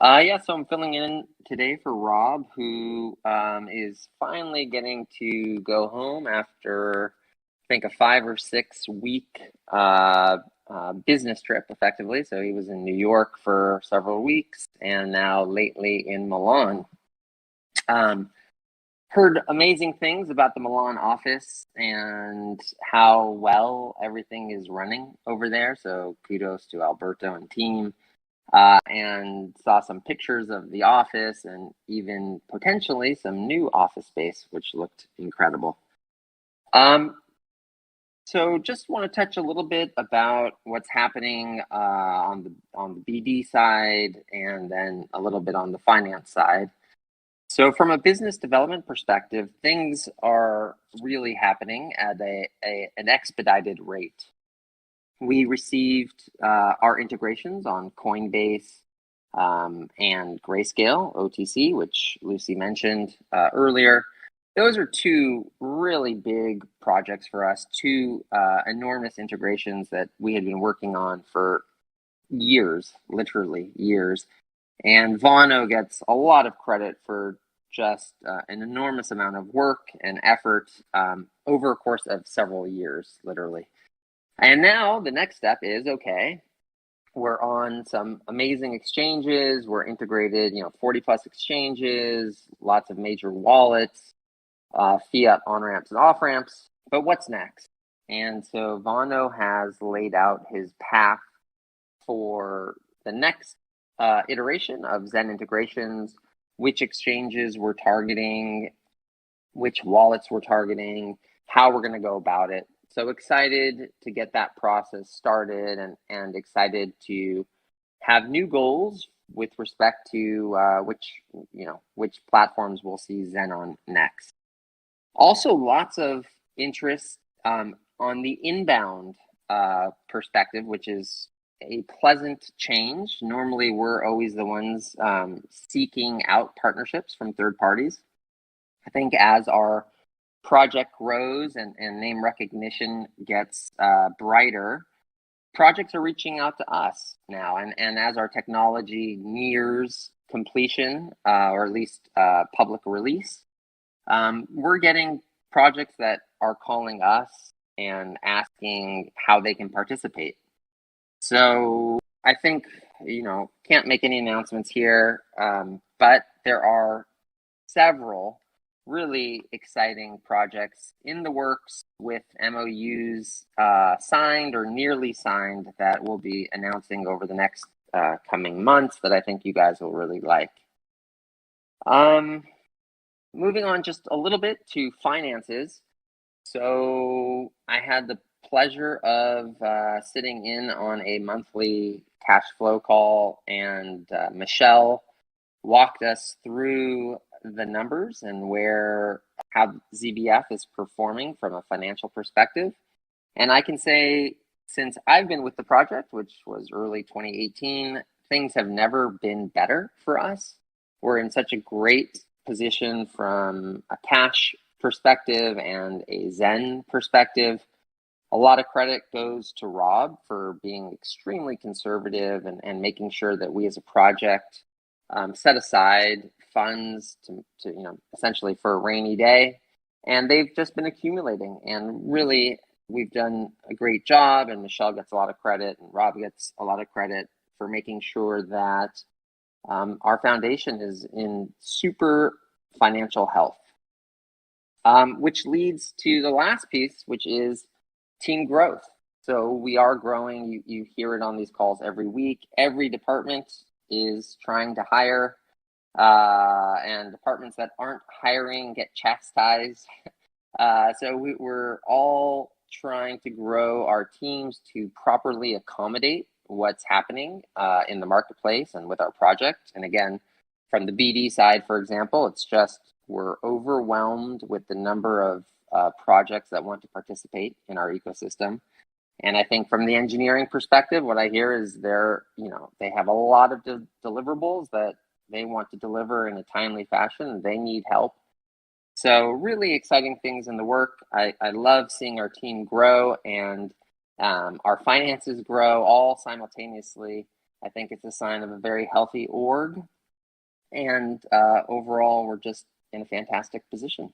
Yeah, so I'm filling in today for Rob, who is finally getting to go home after, I think, a 5 or 6 week business trip, effectively. So he was in New York for several weeks and now lately in Milan. Heard amazing things about the Milan office and how well everything is running over there. So kudos to Alberto and team. And saw some pictures of the office and even potentially some new office space, which looked incredible. So just want to touch a little bit about what's happening on the BD side, and then a little bit on the finance side. So from a business development perspective, things are really happening at an expedited rate. We received our integrations on Coinbase and Grayscale OTC, which Lucy mentioned earlier. Those are two really big projects for us, two enormous integrations that we had been working on for years, literally years. And Vano gets a lot of credit for just an enormous amount of work and effort over a course of several years, literally. And now the next step is, okay, we're on some amazing exchanges. We're integrated, 40 plus exchanges, lots of major wallets, fiat on-ramps and off-ramps. But what's next? And so Vano has laid out his path for the next iteration of Zen integrations, which exchanges we're targeting, which wallets we're targeting, how we're going to go about it. So excited to get that process started and excited to have new goals with respect to which platforms we'll see Zen on next. Also, lots of interest on the inbound perspective, which is a pleasant change. Normally, we're always the ones seeking out partnerships from third parties. I think as our project grows and name recognition gets brighter, projects are reaching out to us now. And as our technology nears completion, or at least public release, we're getting projects that are calling us and asking how they can participate. So I think, can't make any announcements here, but there are several really exciting projects in the works with MOUs signed or nearly signed that we'll be announcing over the next coming months that I think you guys will really like. Moving on just a little bit to finances. So I had the pleasure of sitting in on a monthly cash flow call, and Michelle walked us through the numbers and how ZBF is performing from a financial perspective. And I can say, since I've been with the project, which was early 2018, things have never been better for us. We're in such a great position from a cash perspective and a Zen perspective. A lot of credit goes to Rob for being extremely conservative and making sure that we as a project set aside funds to essentially for a rainy day. And they've just been accumulating, and really we've done a great job, and Michelle gets a lot of credit and Rob gets a lot of credit for making sure that our foundation is in super financial health, which leads to the last piece, which is team growth. So we are growing. You hear it on these calls every week. Every department is trying to hire, and departments that aren't hiring get chastised. So we're all trying to grow our teams to properly accommodate what's happening in the marketplace and with our project. And again, from the BD side, for example, it's just we're overwhelmed with the number of projects that want to participate in our ecosystem. And I think from the engineering perspective, what I hear is they have a lot of deliverables that they want to deliver in a timely fashion. They need help. So really exciting things in the work. I love seeing our team grow and our finances grow all simultaneously. I think it's a sign of a very healthy org. And overall, we're just in a fantastic position.